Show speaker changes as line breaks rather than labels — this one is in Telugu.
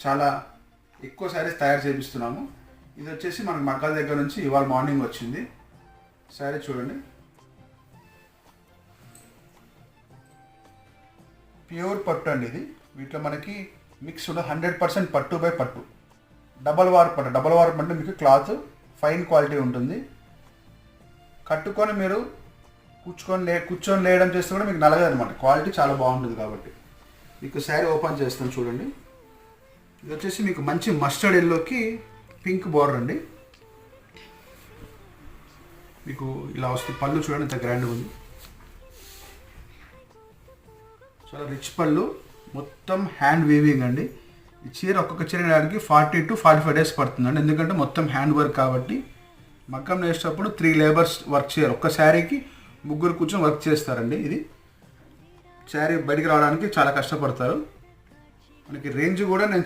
చాలా ఎక్కువ శారీస్ తయారు చేపిస్తున్నాము. ఇది వచ్చేసి మనకు మగ్గాల దగ్గర నుంచి ఇవాళ మార్నింగ్ వచ్చింది శారీ. చూడండి, ప్యూర్ పట్టు అండి ఇది. వీటిలో మనకి మిక్స్ కూడా 100% పట్టు బై పట్టు. డబల్ వార్ప్ అంటే మీకు క్లాత్ ఫైన్ క్వాలిటీ ఉంటుంది. కట్టుకొని మీరు కూర్చొని లేయడం చేస్తే కూడా మీకు నలగదు అనమాట. క్వాలిటీ చాలా బాగుంటుంది. కాబట్టి మీకు శారీ ఓపెన్ చేస్తాను చూడండి. ఇది వచ్చేసి మీకు మంచి మస్టర్డ్ ఎల్లోకి పింక్ బోర్డర్ అండి. మీకు ఇలా వస్తుంది. పళ్ళు చూడండి ఎంత గ్రాండ్గా ఉంది. చాలా రిచ్ పళ్ళు, మొత్తం హ్యాండ్ వీవింగ్ అండి. ఈ చీర ఒక్కొక్క చీర వేయడానికి 40 to 45 days పడుతుందండి. ఎందుకంటే మొత్తం హ్యాండ్ వర్క్ కాబట్టి. మగ్గం వేసేటప్పుడు 3 లేబర్స్ వర్క్ చేయరు. ఒక్క శారీకి 3 కూర్చొని వర్క్ చేస్తారండి. ఇది శారీ బయటికి రావడానికి చాలా కష్టపడతారు. మనకి రేంజ్ కూడా నేను